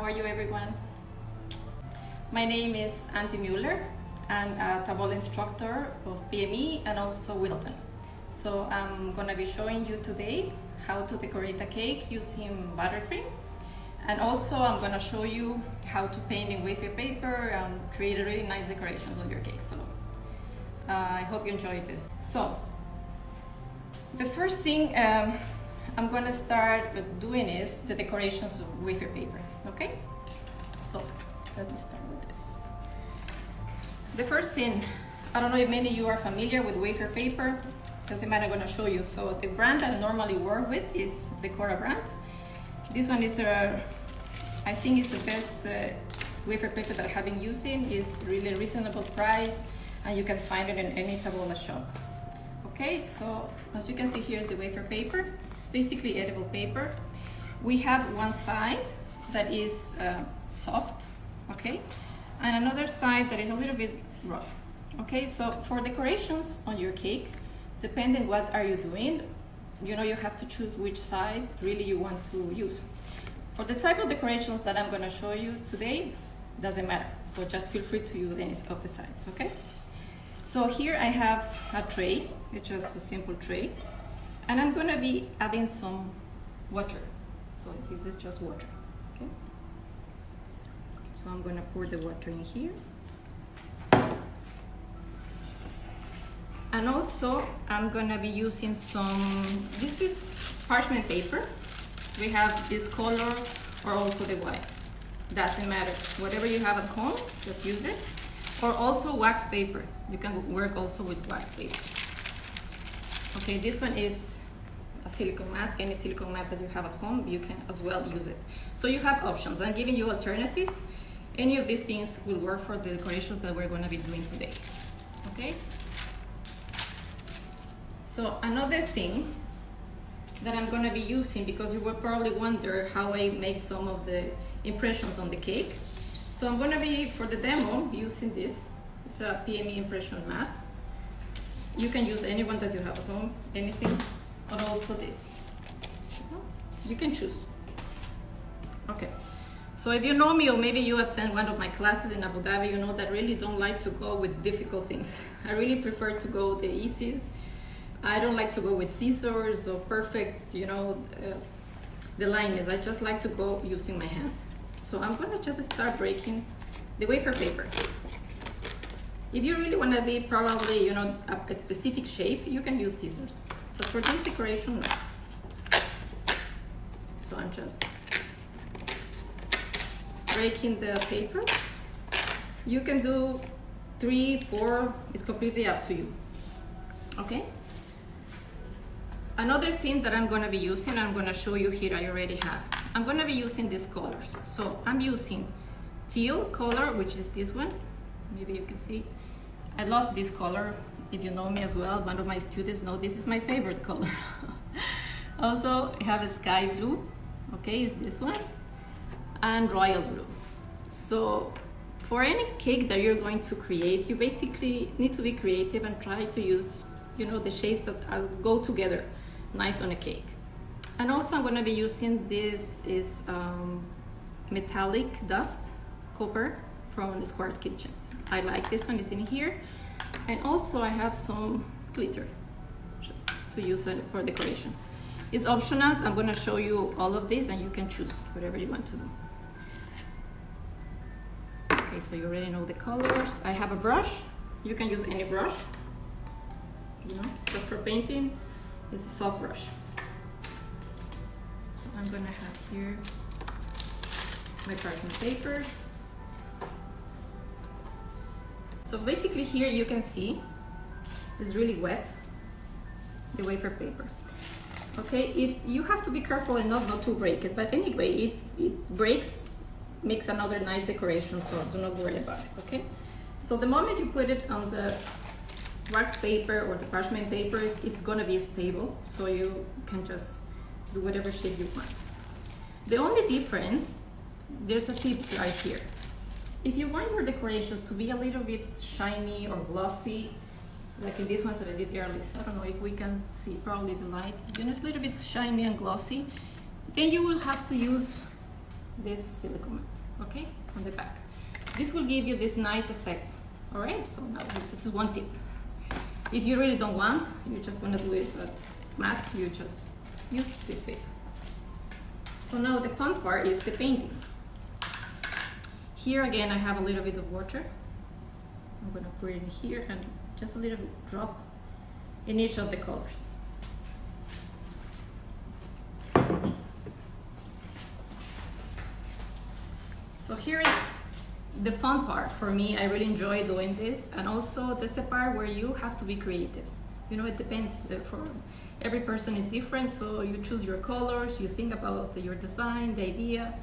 How are you, everyone? My name is Antti Mueller. I'm a tableau instructor of PME and also Wilton. So I'm going to be showing you today how to decorate a cake using buttercream. And also I'm going to show you how to paint in wafer paper and create a really nice decorations on your cake. So I hope you enjoyed this. So the first thing I'm going to start with doing is the decorations with wafer paper, okay? So let me start with this. The first thing, I don't know if many of you are familiar with wafer paper, doesn't matter, I'm going to show you. So the brand that I normally work with is the Cora brand. This one is, I think it's the best wafer paper that I have been using. It's really reasonable price and you can find it in any tableau shop. Okay, so as you can see, here's the wafer paper. It's basically edible paper. We have one side that is soft, okay, and another side that is a little bit rough. Okay, so for decorations on your cake, depending what are you doing, you know, you have to choose which side really you want to use. For the type of decorations that I'm going to show you today, doesn't matter. So just feel free to use any of the sides, okay? So here I have a tray. It's just a simple tray. And I'm going to be adding some water. So this is just water, okay? So I'm going to pour the water in here. And also I'm going to be using some, this is parchment paper. We have this color or also the white. Doesn't matter. Whatever you have at home, just use it. Or also wax paper. You can work also with wax paper. Okay, this one is a silicone mat. Any silicone mat that you have at home, you can as well use it. So you have options. I'm giving you alternatives. Any of these things will work for the decorations that we're going to be doing today. Okay? So another thing that I'm going to be using, because you will probably wonder how I make some of the impressions on the cake. So I'm going to be, for the demo, using this. It's a PME impression mat. You can use any one that you have at home, anything, but also this. You can choose. Okay. So if you know me, or maybe you attend one of my classes in Abu Dhabi, you know that I really don't like to go with difficult things. I really prefer to go the easiest. I don't like to go with scissors or perfect, you know, the liners. I just like to go using my hands. So I'm gonna just start breaking the wafer paper. If you really wanna be probably, you know, a specific shape, you can use scissors. But for this decoration, no. So I'm just breaking the paper. You can do 3, 4, it's completely up to you, okay? Another thing that I'm going to be using, I'm going to show you here, I already have. I'm going to be using these colors. So I'm using teal color, which is this one. Maybe you can see. I love this color. If you know me as well, one of my students know this is my favorite color. Also, I have a sky blue. Okay, is this one. And royal blue. So for any cake that you're going to create, you basically need to be creative and try to use, you know, the shades that go together nice on a cake. And also I'm going to be using this is metallic dust copper from the Square Kitchens. I like this one, is in here. And also I have some glitter just to use it for decorations. It's optional. I'm going to show you all of this and you can choose whatever you want to do. Okay, so you already know the colors. I have a brush. You can use any brush. You know, just for painting, it's a soft brush. So I'm gonna have here my parchment paper. So basically here you can see it's really wet, the wafer paper. Okay, if you have to be careful enough not to break it, but anyway, if it breaks, makes another nice decoration, so do not worry about it, okay? So the moment you put it on the wax paper or the parchment paper, it's gonna be stable, so you can just do whatever shape you want. The only difference, there's a tip right here. If you want your decorations to be a little bit shiny or glossy, like in these ones that I did earlier, so I don't know if we can see, probably the light, you know, it's a little bit shiny and glossy, then you will have to use this silicone mat, okay, on the back. This will give you this nice effect. All right, so now this is one tip. If you really don't want, you're just gonna do it matte, you just use this paper. So now the fun part is the painting. Here again, I have a little bit of water. I'm gonna put it in here and just a little bit drop in each of the colors. So here is the fun part for me. I really enjoy doing this, and also that's the part where you have to be creative. You know, it depends, for every person is different, so you choose your colors, you think about your design, the idea,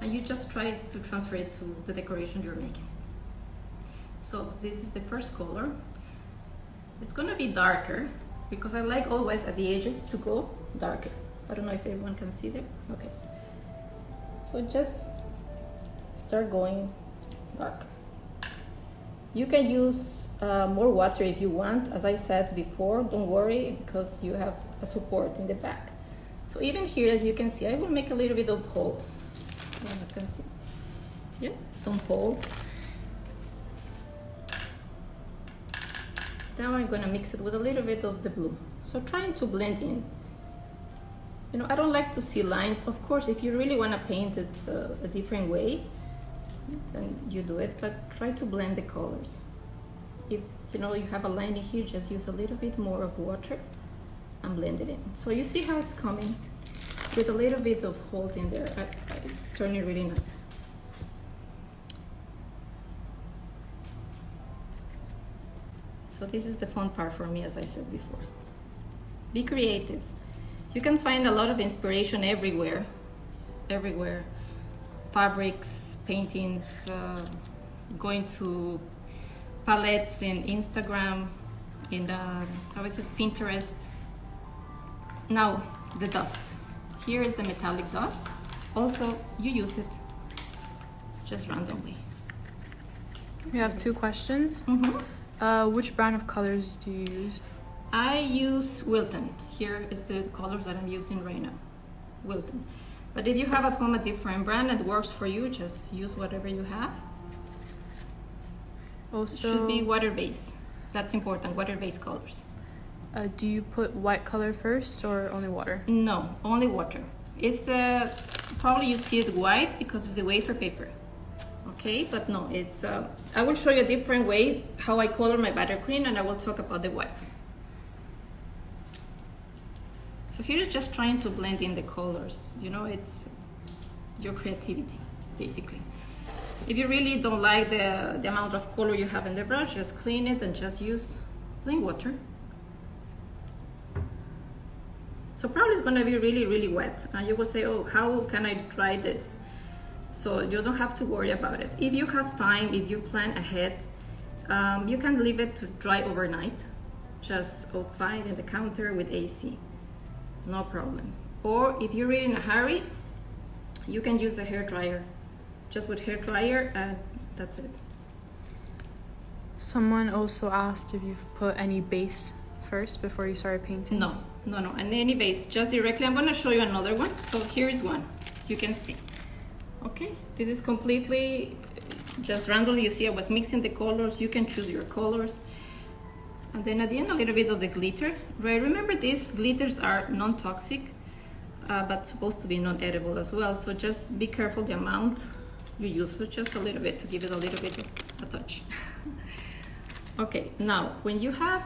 and you just try to transfer it to the decoration you're making. So this is the first color. It's gonna be darker because I like always at the edges to go darker. I don't know if everyone can see there. Okay. So just start going darker. You can use more water if you want. As I said before, don't worry because you have a support in the back. So even here, as you can see, I will make a little bit of holes. You can see, yeah, some holes. Now I'm gonna mix it with a little bit of the blue. So trying to blend in. You know, I don't like to see lines. Of course, if you really wanna paint it a different way, then you do it, but try to blend the colors. If you know you have a line here, just use a little bit more of water and blend it in. So you see how it's coming with a little bit of holes in there. It's turning really nice. So this is the fun part for me, as I said before. Be creative. You can find a lot of inspiration everywhere. Fabrics, paintings, going to palettes in Instagram, in Pinterest. Now the dust. Here is the metallic dust. Also, you use it just randomly. We have two questions. Which brand of colors do you use? I use Wilton. Here is the colors that I'm using right now. Wilton. But if you have at home a different brand that works for you, just use whatever you have. Also, it should be water-based. That's important, water-based colors. Do you put white color first or only water? No, only water. It's probably you see it white because it's the wafer paper. Okay, but no, it's I will show you a different way how I color my buttercream, and I will talk about the white. So here is just trying to blend in the colors. You know, it's your creativity, basically. If you really don't like the amount of color you have in the brush, just clean it and just use plain water. So probably it's gonna be really, really wet. And you will say, oh, how can I dry this? So you don't have to worry about it. If you have time, if you plan ahead, you can leave it to dry overnight, just outside in the counter with AC. No problem. Or if you're really in a hurry, you can use a hair dryer. Just with hair dryer, and that's it. Someone also asked if you've put any base first before you started painting. No. And any base, just directly. I'm gonna show you another one. So here's one, as you can see. Okay, this is completely just randomly. You see I was mixing the colors. You can choose your colors. And then at the end, a little bit of the glitter. Right, remember these glitters are non-toxic, but supposed to be non-edible as well. So just be careful the amount you use, so just a little bit to give it a little bit of a touch. Okay, now when you have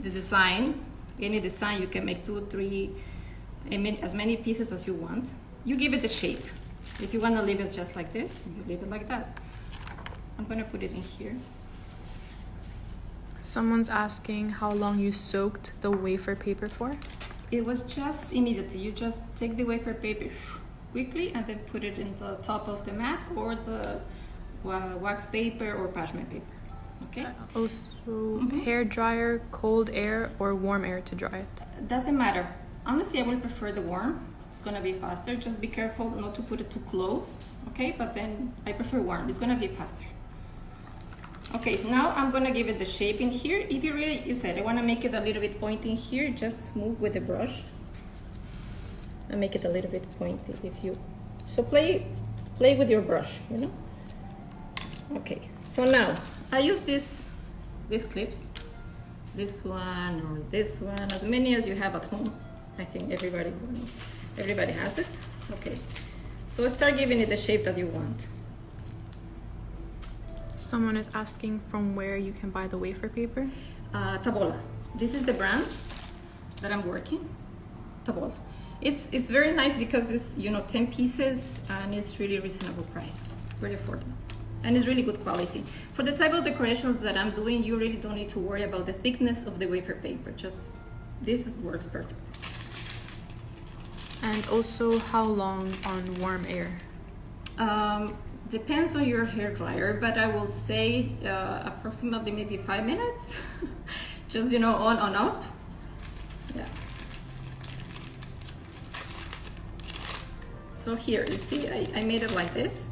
the design, any design, you can make 2, 3, as many pieces as you want. You give it a shape. If you want to leave it just like this, you leave it like that. I'm going to put it in here. Someone's asking how long you soaked the wafer paper for? It was just immediately. You just take the wafer paper quickly and then put it in the top of the mat or the wax paper or parchment paper. Okay? Also, hair dryer, cold air, or warm air to dry it? Doesn't matter. Honestly, I will prefer the warm. It's gonna be faster. Just be careful not to put it too close. Okay? But then I prefer warm. It's gonna be faster. Okay, so now I'm gonna give it the shape in here. If you said I wanna make it a little bit pointy here, just move with the brush and make it a little bit pointy if you So play with your brush, you know. Okay, so now I use these clips, this one or this one, as many as you have at home. I think everybody has it. Okay, so start giving it the shape that you want. Someone is asking from where you can buy the wafer paper. Tabola. This is the brand that I'm working. Tabola. It's very nice because it's 10 pieces and it's really reasonable price, very affordable, and it's really good quality. For the type of decorations that I'm doing, you really don't need to worry about the thickness of the wafer paper. Just works perfect. And also, how long on warm air? Depends on your hair dryer, but I will say approximately maybe 5 minutes. Just on and off. Yeah. So here, you see, I made it like this.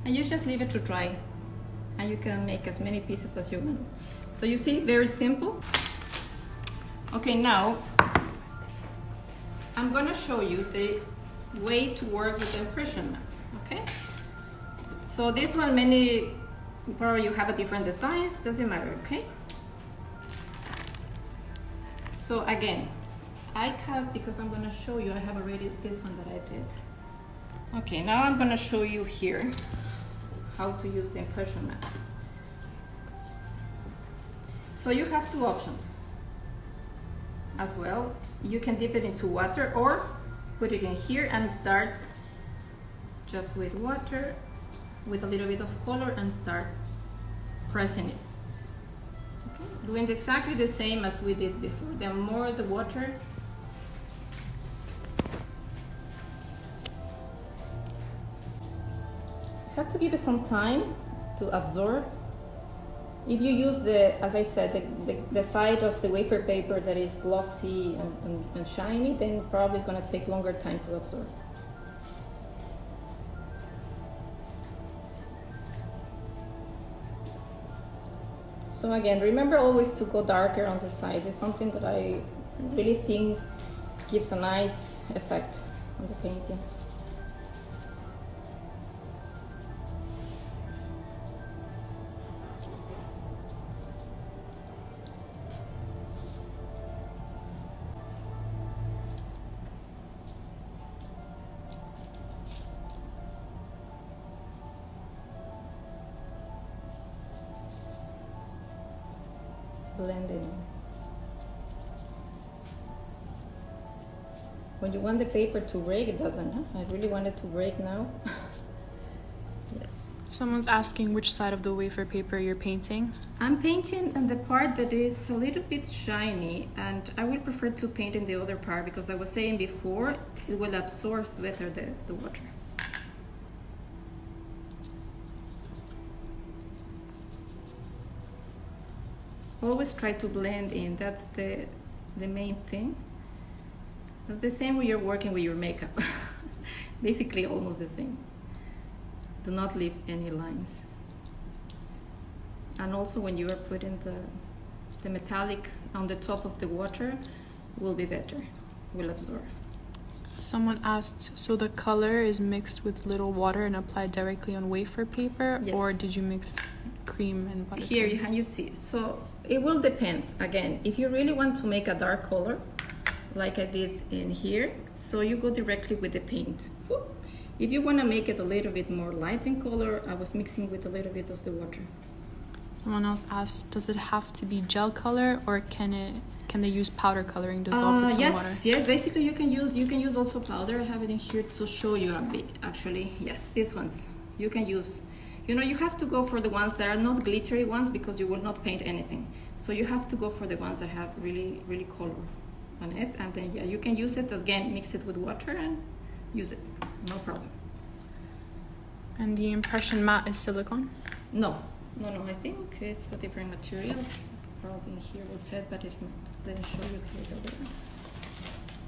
And you just leave it to dry. And you can make as many pieces as you want. So you see, very simple. Okay, now I'm gonna show you the way to work with the impression mats, okay? So this one, probably you have a different designs, doesn't matter, okay? So again, I cut because I'm gonna show you, I have already this one that I did. Okay, now I'm gonna show you here how to use the impression mat. So you have two options as well. You can dip it into water or put it in here and start just with water, with a little bit of color, and start pressing it. Okay, doing exactly the same as we did before. The more the water, you have to give it some time to absorb. If you use as I said, the side of the wafer paper that is glossy and shiny, then probably it's going to take longer time to absorb. So again, remember always to go darker on the sides. It's something that I really think gives a nice effect on the painting. Blending. When you want the paper to break, it doesn't. Huh? I really want it to break now. Yes. Someone's asking which side of the wafer paper you're painting. I'm painting on the part that is a little bit shiny, and I will prefer to paint in the other part because I was saying before, it will absorb better the water. Always try to blend in, that's the main thing. It's the same when you're working with your makeup. Basically almost the same. Do not leave any lines. And also when you are putting the metallic on the top of the water, will be better, will absorb. Someone asked, so the color is mixed with little water and applied directly on wafer paper? Yes. Or did you mix cream and buttercream? Here you see, so it will depend. Again, if you really want to make a dark color, like I did in here, so you go directly with the paint. If you want to make it a little bit more light in color, I was mixing with a little bit of the water. Someone else asked, does it have to be gel color, or can they use powder coloring dissolved with some water? Yes, basically you can use also powder. I have it in here to show you a bit, actually. Yes, these ones you can use. You have to go for the ones that are not glittery ones because you will not paint anything. So you have to go for the ones that have really, really color on it. And then, yeah, you can use it again, mix it with water and use it. No problem. And the impression mat is silicone? No, I think it's a different material. Probably here it said, but it's not. Let me show you here the other one.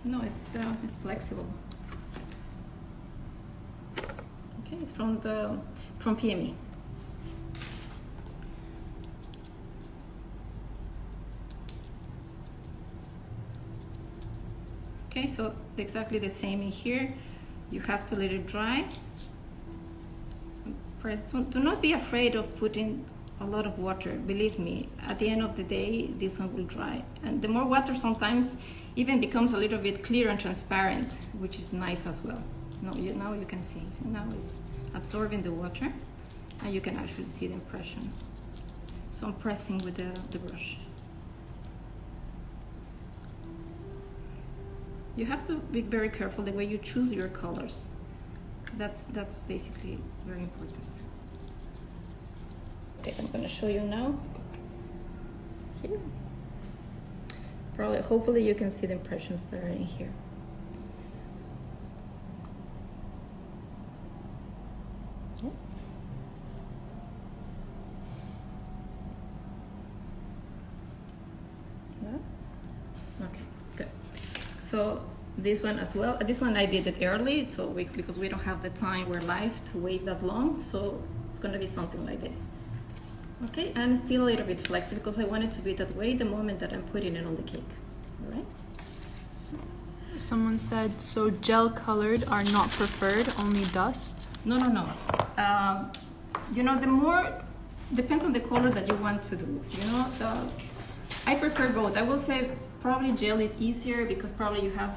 No, it's flexible. Okay, it's from PME. Okay, so exactly the same in here. You have to let it dry. First, do not be afraid of putting a lot of water. Believe me, at the end of the day, this one will dry. And the more water sometimes even becomes a little bit clear and transparent, which is nice as well. Now you can see. So now it's absorbing the water, and you can actually see the impression. So I'm pressing with the brush. You have to be very careful the way you choose your colors. That's basically very important. Okay, I'm gonna show you now. Here. Hopefully you can see the impressions that are in here. Okay, good. So this one as well. This one I did it early, so because we don't have the time, we're live to wait that long. So it's gonna be something like this. Okay, and still a little bit flexible because I want it to be that way the moment that I'm putting it on the cake. All right. Someone said, so gel colored are not preferred, only dust? No. You know, the more depends on the color that you want to do. You know, I prefer both. I will say probably gel is easier because probably you have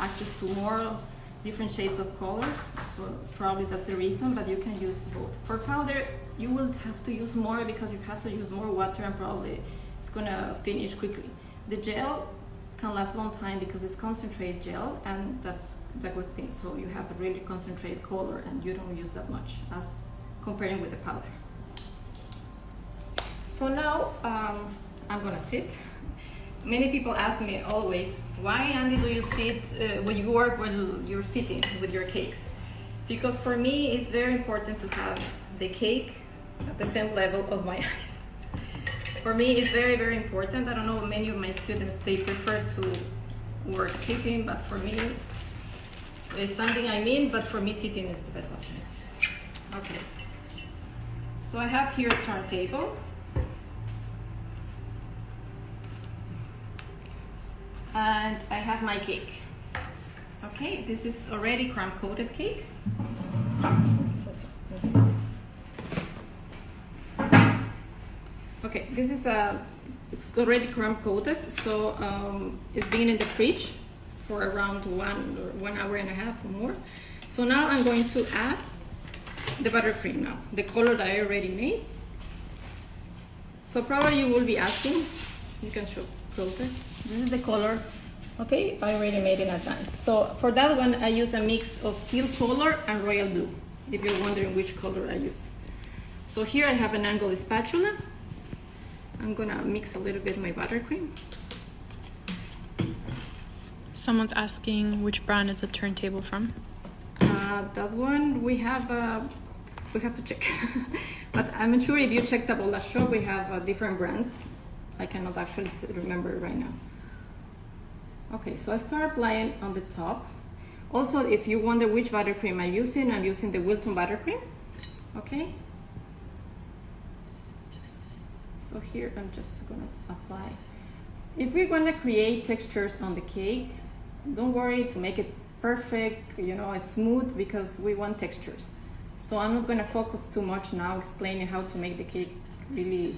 access to more different shades of colors. So probably that's the reason, but you can use both. For powder, you will have to use more because you have to use more water and probably it's gonna finish quickly. The gel can last a long time because it's concentrated gel, and that's the good thing. So you have a really concentrated color and you don't use that much as comparing with the powder. So now I'm gonna sit. Many people ask me always, why, Andy, do you sit when you work when you're sitting with your cakes? Because for me, it's very important to have the cake at the same level of my eyes. For me, it's very, very important. I don't know, many of my students, they prefer to work sitting, but for me, it's standing, but for me, sitting is the best option. Okay. So I have here a turntable. And I have my cake. Okay, this is already crumb coated cake. Let's see. Okay, this is it's already crumb coated, so it's been in the fridge for around 1 hour and a half or more. So now I'm going to add the buttercream now, the color that I already made. So probably you will be asking, you can show closer. This is the color, okay, I already made in advance. So for that one, I use a mix of teal color and royal blue, if you're wondering which color I use. So here I have an angled spatula. I'm gonna mix a little bit my buttercream. Someone's asking which brand is the turntable from? That one we have to check. But I'm sure if you check Tabola shop, we have different brands. I cannot actually remember right now. Okay, so I start applying on the top. Also, if you wonder which buttercream I'm using the Wilton Buttercream. Okay. So here I'm just gonna apply. If we're gonna create textures on the cake, don't worry to make it perfect, you know, it's smooth, because we want textures. So I'm not gonna focus too much now explaining how to make the cake really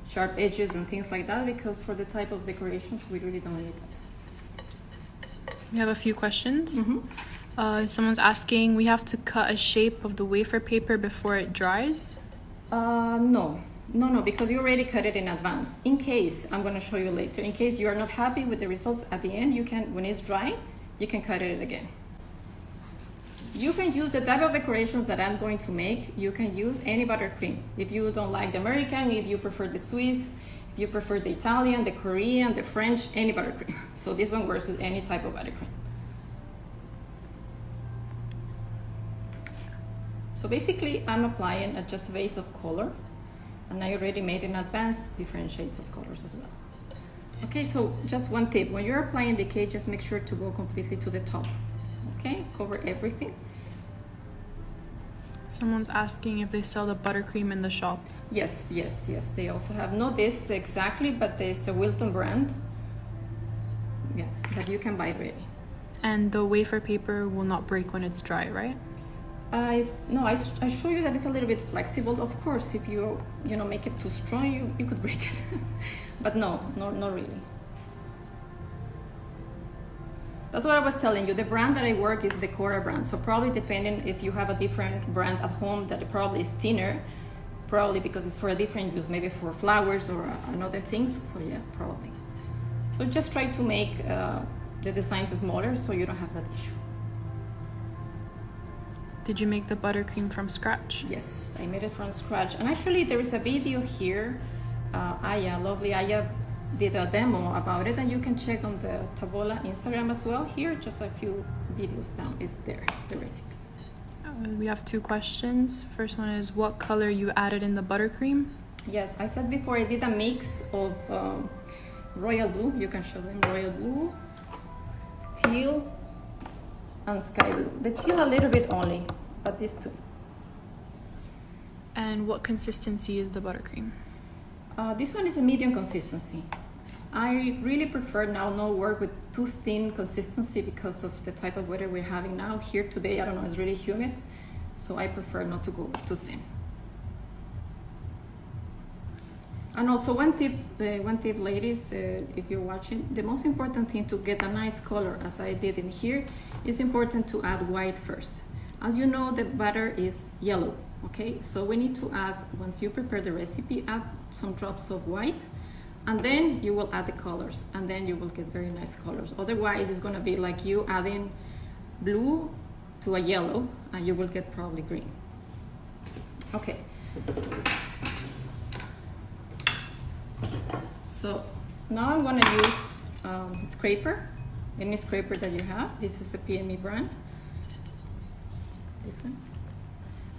sharp edges and things like that, because for the type of decorations, we really don't need that. We have a few questions. Someone's asking, we have to cut a shape of the wafer paper before it dries? No, because you already cut it in advance. In case, I'm going to show you later, in case you are not happy with the results at the end, you can, when it's dry, you can cut it again. You can use the type of decorations that I'm going to make. You can use any buttercream. If you don't like the American, if you prefer the Swiss, if you prefer the Italian, the Korean, the French, any buttercream. So this one works with any type of buttercream. So basically, I'm applying just a base of color, and I already made in advance different shades of colors as well. Okay, so just one tip. When you're applying the cake, just make sure to go completely to the top. Okay, cover everything. Someone's asking if they sell the buttercream in the shop. Yes. They also have, not this exactly, but there's a Wilton brand. Yes, that you can buy ready. And the wafer paper will not break when it's dry, right? I show you that it's a little bit flexible. Of course, if you make it too strong, you could break it. But no, not really. That's what I was telling you. The brand that I work is the Cora brand. So probably depending if you have a different brand at home that probably is thinner, probably because it's for a different use, maybe for flowers or another things. So yeah, probably. So just try to make the designs smaller so you don't have that issue. Did you make the buttercream from scratch? Yes, I made it from scratch. And actually there is a video here. Lovely Aya did a demo about it, and you can check on the Tavola Instagram as well. Here, just a few videos down, it's there, the recipe. We have 2 questions. First one is what color you added in the buttercream? Yes, I said before I did a mix of royal blue, you can show them, royal blue, teal, and sky blue. The teal a little bit only, but these 2. And what consistency is the buttercream? This one is a medium consistency. I really prefer now not work with too thin consistency because of the type of weather we're having now. Here today, I don't know, it's really humid, so I prefer not to go too thin. And also one tip, ladies, if you're watching, the most important thing to get a nice color, as I did in here, is important to add white first. As you know, the butter is yellow, okay? So we need to add, once you prepare the recipe, add some drops of white, and then you will add the colors, and then you will get very nice colors. Otherwise, it's gonna be like you adding blue to a yellow, and you will get probably green. Okay. So now I'm gonna use scraper, any scraper that you have. This is a PME brand, this one.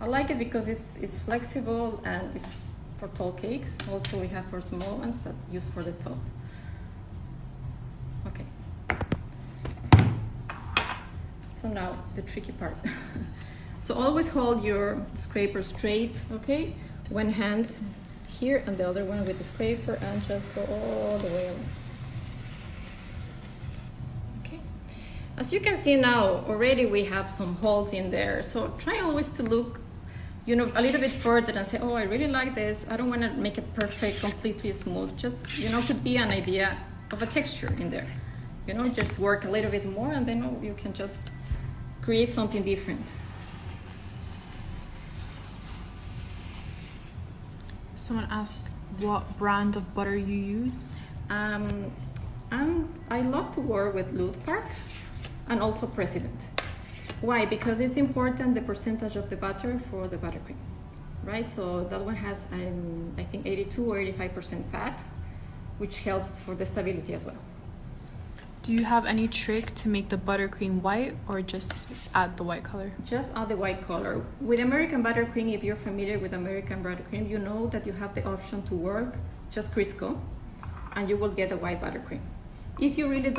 I like it because it's flexible and it's for tall cakes. Also we have for small ones that use for the top. Okay. So now the tricky part. So always hold your scraper straight, okay? One hand here and the other one with the scraper, and just go all the way along. Okay. As you can see now, already we have some holes in there. So try always to look, a little bit further and say, oh, I really like this. I don't want to make it perfect, completely smooth. Just, could be an idea of a texture in there. Just work a little bit more, and then you can just create something different. Someone asked what brand of butter you used. I love to work with Lut Park and also President. Why? Because it's important the percentage of the butter for the buttercream, right? So that one has, I think, 82 or 85% fat, which helps for the stability as well. Do you have any trick to make the buttercream white, or just add the white color? Just add the white color. With American buttercream, if you're familiar with American buttercream, you know that you have the option to work just Crisco, and you will get a white buttercream. If you really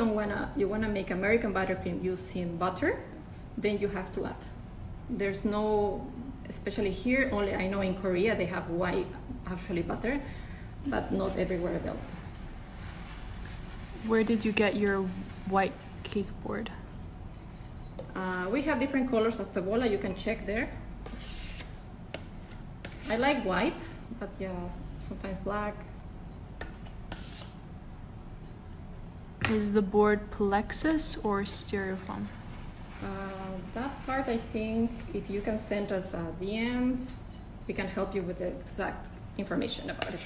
you wanna make American buttercream using butter, then you have to add. There's no, especially here, only I know in Korea they have white actually butter, but not everywhere available. Where did you get your white cake board? We have different colors of Tavola, you can check there. I like white, but yeah, sometimes black. Is the board plexus or styrofoam? That part, I think, if you can send us a DM, we can help you with the exact information about it.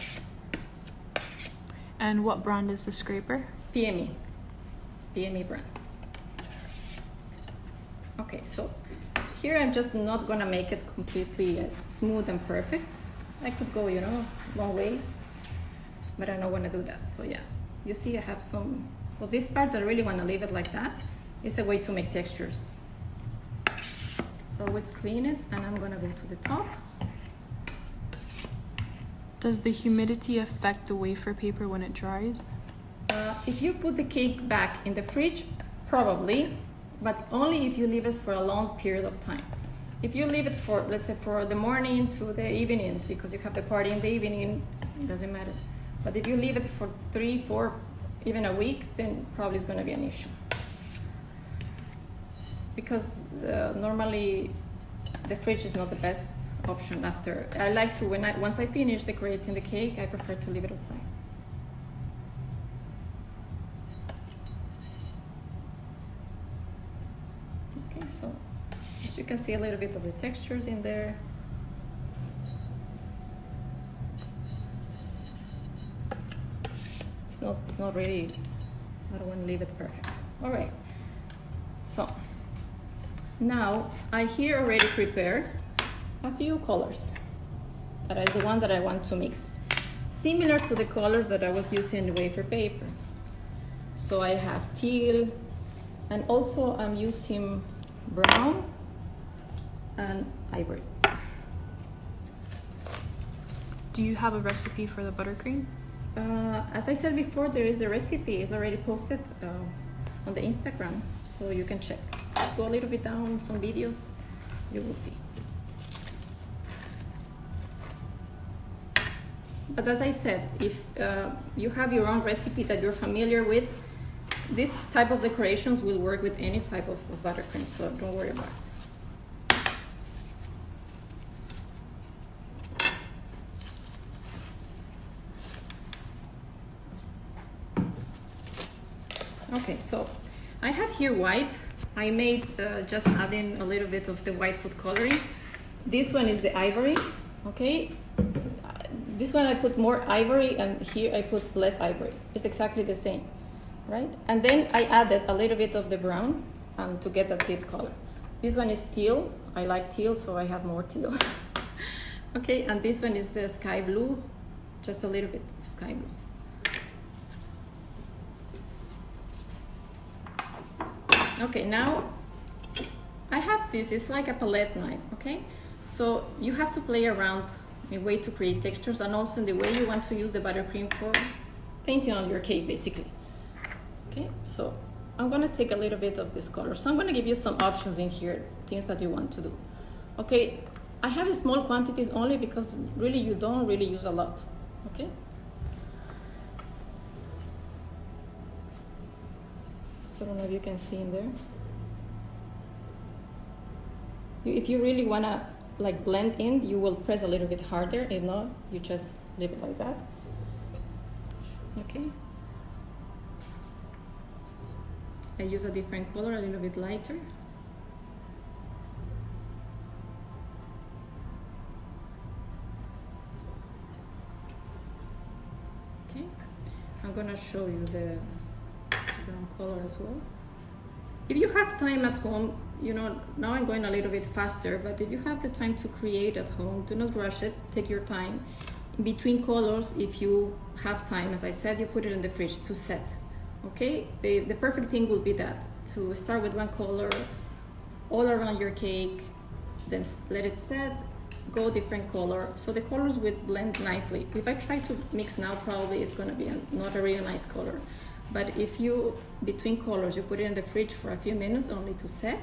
And what brand is the scraper? PME brand. Okay, so here I'm just not gonna make it completely smooth and perfect. I could go, one way, but I don't wanna do that. So yeah, you see I have some, well, this part I really wanna leave it like that. It's a way to make textures. So always clean it, and I'm gonna go to the top. Does the humidity affect the wafer paper when it dries? If you put the cake back in the fridge, probably, but only if you leave it for a long period of time. If you leave it for, let's say, for the morning to the evening, because you have the party in the evening, it doesn't matter. But if you leave it for 3, 4, even a week, then probably it's gonna be an issue. because normally the fridge is not the best option after. I like to, once I finish decorating the cake, I prefer to leave it outside. Okay, so as you can see a little bit of the textures in there. It's not really, I don't want to leave it perfect. All right, so now I here already prepared a few colors. That is the one that I want to mix, similar to the colors that I was using in the wafer paper. So I have teal, and also I'm using brown and ivory. Do you have a recipe for the buttercream? As I said before, there is the recipe. It's already posted on the Instagram, so you can check. Let's go a little bit down some videos, you will see. But as I said, if you have your own recipe that you're familiar with, this type of decorations will work with any type of buttercream, so don't worry about it. Okay, so I have here white. I made just adding a little bit of the white food coloring. This one is the ivory, okay? This one I put more ivory, and here I put less ivory. It's exactly the same, right? And then I added a little bit of the brown to get a deep color. This one is teal. I like teal, so I have more teal. Okay, and this one is the sky blue, just a little bit of sky blue. Okay, now I have this, it's like a palette knife, okay? So you have to play around in a way to create textures, and also in the way you want to use the buttercream for painting on your cake, basically. Okay, so I'm gonna take a little bit of this color. So I'm gonna give you some options in here, things that you want to do. Okay, I have small quantities only because really you don't really use a lot, okay? I don't know if you can see in there. If you really wanna like blend in, you will press a little bit harder. If not, you just leave it like that. Okay. I use a different color, a little bit lighter. Okay. I'm gonna show you the brown color as well. If you have time at home, you know, now I'm going a little bit faster, but if you have the time to create at home, do not rush it, take your time. In between colors, if you have time, as I said, you put it in the fridge to set, okay? The perfect thing will be that, to start with one color all around your cake, then let it set, go different color, so the colors would blend nicely. If I try to mix now, probably it's gonna be not a really nice color. But if you, between colors, you put it in the fridge for a few minutes only to set,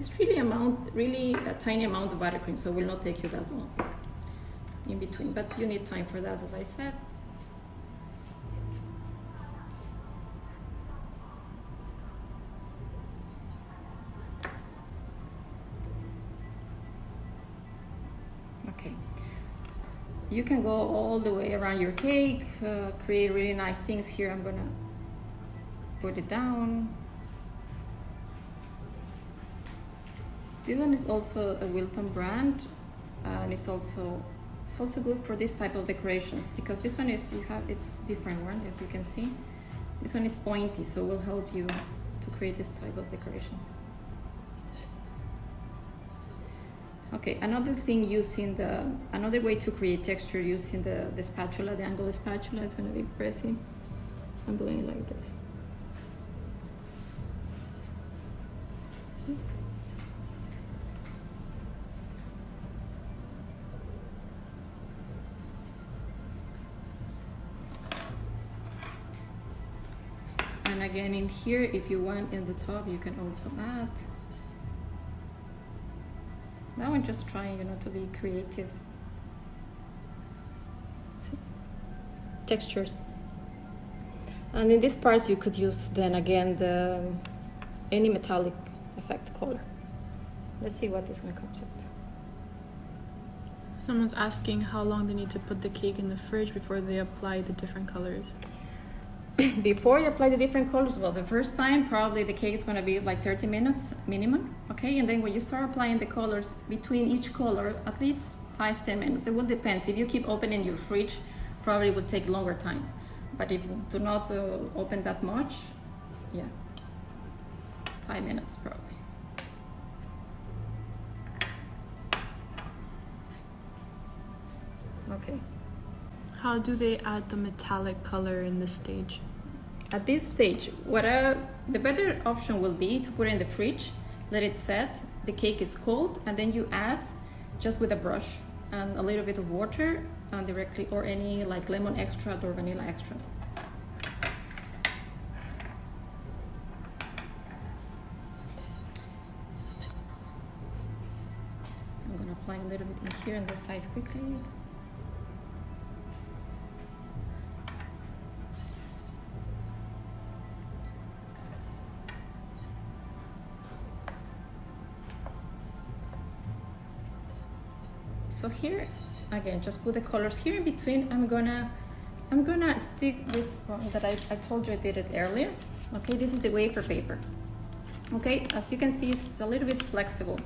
it's really a tiny amount of buttercream, so it will not take you that long in between. But you need time for that, as I said. Okay. You can go all the way around your cake, create really nice things here. I'm gonna put it down. This one is also a Wilton brand, and it's also good for this type of decorations, because this one is it's different one, as you can see. This one is pointy, so it will help you to create this type of decorations. Okay, another thing another way to create texture using the spatula, the angled spatula, is going to be pressing and doing it like this. See? And again in here, if you want in the top, you can also add. Now I'm just trying, to be creative. See? Textures. And in these parts, you could use then again any metallic affect color. Let's see what this one comes out. Someone's asking how long they need to put the cake in the fridge before they apply the different colors. Before you apply the different colors, well, the first time probably the cake is going to be like 30 minutes minimum, okay? And then when you start applying the colors between each color, at least 5-10 minutes. It will depend. If you keep opening your fridge, probably will take longer time. But if you do not open that much, yeah, 5 minutes probably. Okay. How do they add the metallic color in this stage? At this stage, the better option will be to put it in the fridge, let it set, the cake is cold, and then you add just with a brush and a little bit of water directly, or any like lemon extract or vanilla extract. I'm going to apply a little bit in here on this side quickly. So here, again, just put the colors here in between. I'm gonna stick this one that I told you I did it earlier. Okay, this is the wafer paper. Okay, as you can see, it's a little bit flexible,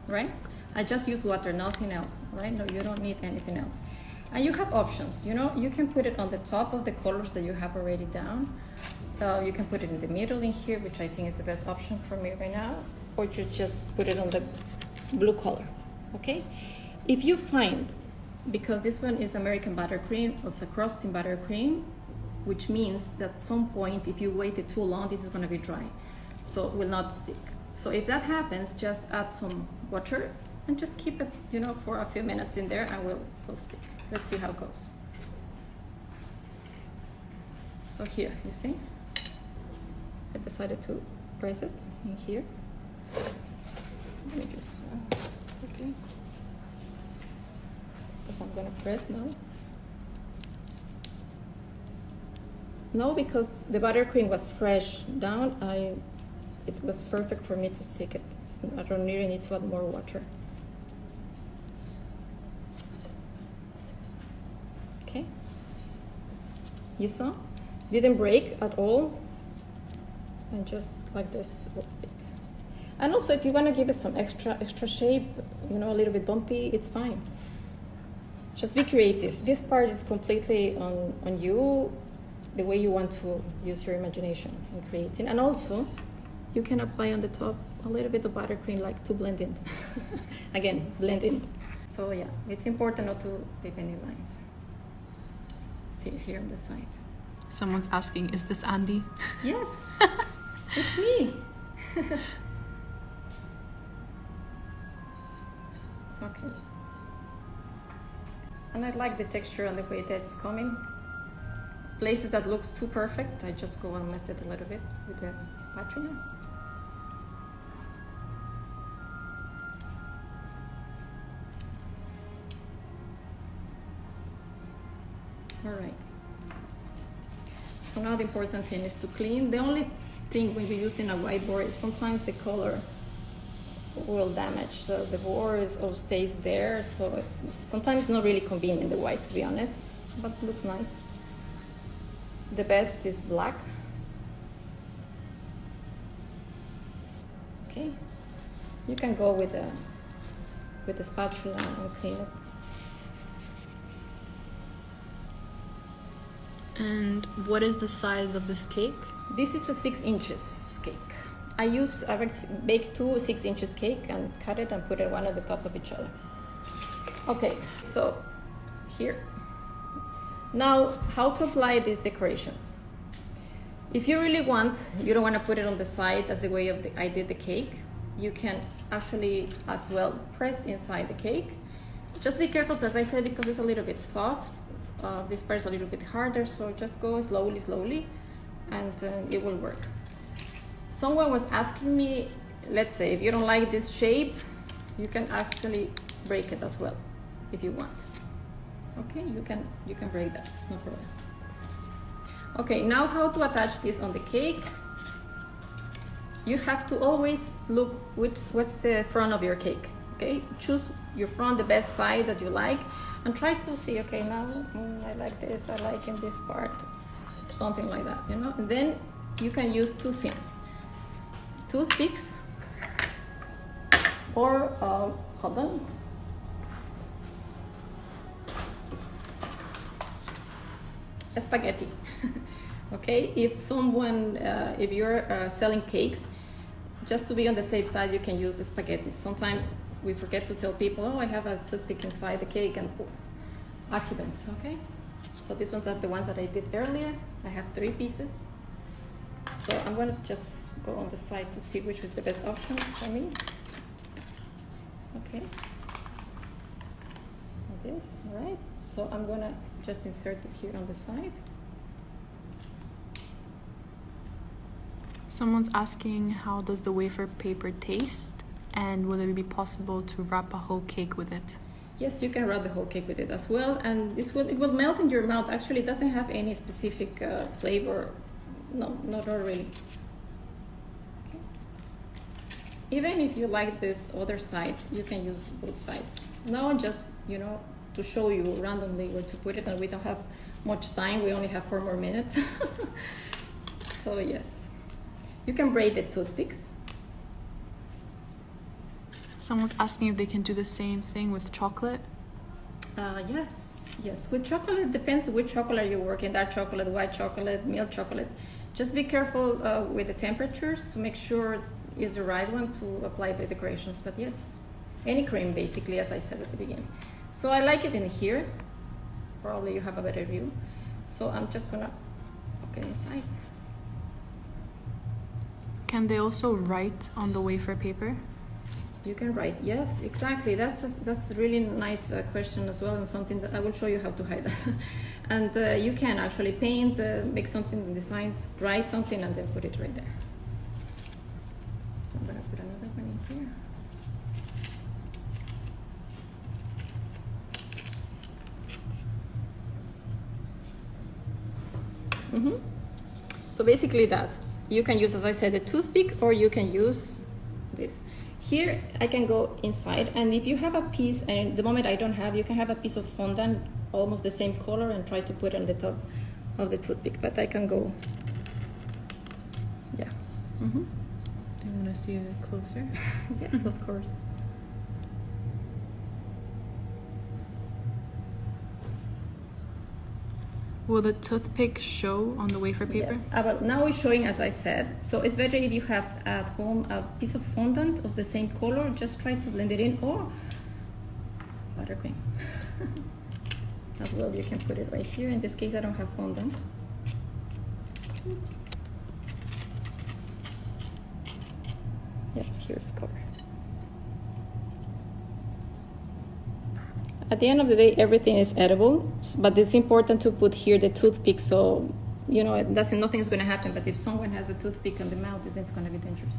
right? I just use water, nothing else, right? No, you don't need anything else. And you have options, you know, you can put it on the top of the colors that you have already down. You can put it in the middle in here, which I think is the best option for me right now, or you just put it on the blue color, okay? If you find, because this one is American buttercream, it's a crusting buttercream, which means that at some point, if you wait it too long, this is going to be dry, so it will not stick. So if that happens, just add some water and just keep it, you know, for a few minutes in there, and will stick. Let's see how it goes. So here, you see, I decided to press it in here. Let me just quickly. I'm gonna press now. No, because the buttercream was fresh down, it was perfect for me to stick it. I don't really need to add more water. Okay. You saw? Didn't break at all. And just like this will stick. And also, if you want to give it some extra shape, you know, a little bit bumpy, it's fine. Just be creative. This part is completely on you, the way you want to use your imagination in creating. And also, you can apply on the top a little bit of buttercream, like to blend in. Again, blend in. So yeah, it's important not to leave any lines. See here on the side. Someone's asking, is this Andy? Yes, it's me. Okay. And I like the texture and the way that's coming. Places that looks too perfect, I just go and mess it a little bit with the spatula. All right. So now the important thing is to clean. The only thing when you're using a whiteboard is sometimes the color will damage, so the board all stays there, so sometimes it's not really convenient, the white, to be honest, but it looks nice. The best is black. Okay, you can go with the spatula and clean it. And what is the size of this cake? This is a 6 inches cake. I bake 2 6 inches cake and cut it and put it one at the top of each other. Okay, so here. Now, how to apply these decorations? If you really want, you don't want to put it on the side as the way I did the cake, you can actually as well press inside the cake. Just be careful, as I said, because it's a little bit soft. This part is a little bit harder, so just go slowly, and it will work. Someone was asking me, let's say, if you don't like this shape, you can actually break it as well, if you want. Okay, you can break that, it's no problem. Okay, now how to attach this on the cake. you have to always look what's the front of your cake. Okay, choose your front, the best side that you like, and try to see. Okay, now I like this. I like in this part, something like that. You know, and then you can use two things: toothpicks, or hold on. Spaghetti. Okay, if someone, if you're selling cakes, just to be on the safe side, you can use spaghetti. Sometimes we forget to tell people, oh, I have a toothpick inside the cake, and accidents. Okay, so these ones are the ones that I did earlier. I have 3 pieces, so I'm going to just go on the side to see which was the best option for me. Okay, like this. All right, so I'm going to just insert it here on the side. Someone's asking, how does the wafer paper taste, and will it be possible to wrap a whole cake with it? Yes, you can wrap the whole cake with it as well, and it will melt in your mouth. Actually, it doesn't have any specific flavor. No, not really. Okay. Even if you like this other side, you can use both sides. Now, just to show you randomly where to put it, and we don't have much time. We only have 4 more minutes. So yes. You can braid the toothpicks. Someone's asking if they can do the same thing with chocolate. Yes. With chocolate, it depends which chocolate you're working. Dark chocolate, white chocolate, milk chocolate. Just be careful with the temperatures to make sure it's the right one to apply the decorations. But yes, any cream basically, as I said at the beginning. So I like it in here. Probably you have a better view. So I'm just gonna put it inside. Can they also write on the wafer paper? You can write, yes, exactly. That's a really nice question as well, and something that I will show you how to hide that. And you can actually paint, make something in designs, write something, and then put it right there. So I'm gonna put another one in here. So basically that. You can use, as I said, a toothpick, or you can use this. Here, I can go inside, and if you have a piece, and the moment I don't have, you can have a piece of fondant, almost the same color, and try to put it on the top of the toothpick, but I can go, yeah. Do you want to see it closer? Yes, of course. Will the toothpick show on the wafer paper? Yes, but now we're showing, as I said. So it's better if you have at home a piece of fondant of the same color, just try to blend it in, or buttercream. As well, you can put it right here. In this case, I don't have fondant. Oops. Yeah, here's color. At the end of the day, everything is edible, but it's important to put here the toothpick, so nothing is going to happen. But if someone has a toothpick on the mouth, then it's going to be dangerous.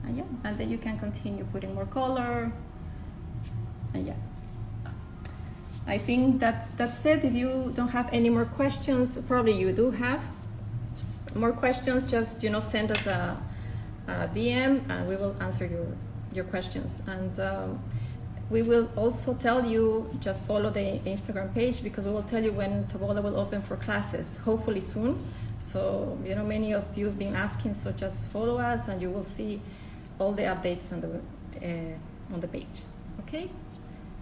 And yeah, and then you can continue putting more color. And yeah, I think that's it. If you don't have any more questions, probably you do have more questions. Just send us a DM, and we will answer your questions. And we will also tell you, just follow the Instagram page, because we will tell you when Tabola will open for classes, hopefully soon. So, many of you have been asking, so just follow us and you will see all the updates on the page, okay?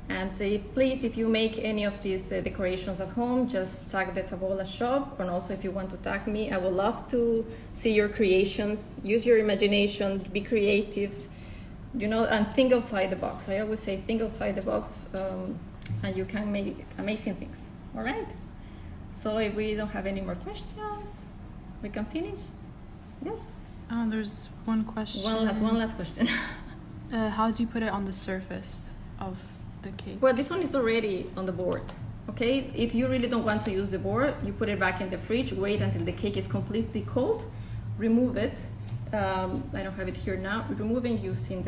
And please, if you make any of these decorations at home, just tag the Tabola shop, and also if you want to tag me, I would love to see your creations. Use your imagination, be creative. And think outside the box. I always say think outside the box, and you can make amazing things. All right? So if we don't have any more questions, we can finish. Yes? There's one question. One last question. How do you put it on the surface of the cake? Well, this one is already on the board. Okay? If you really don't want to use the board, you put it back in the fridge, wait until the cake is completely cold, remove it. I don't have it here now. Removing using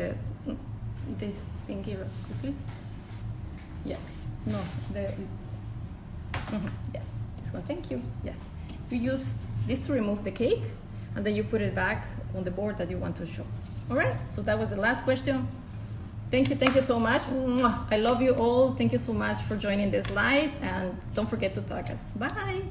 this thing here quickly. Yes. No. Yes. This one. Thank you. Yes. You use this to remove the cake, and then you put it back on the board that you want to show. All right, so that was the last question. Thank you so much. I love you all. Thank you so much for joining this live, and don't forget to tag us. Bye.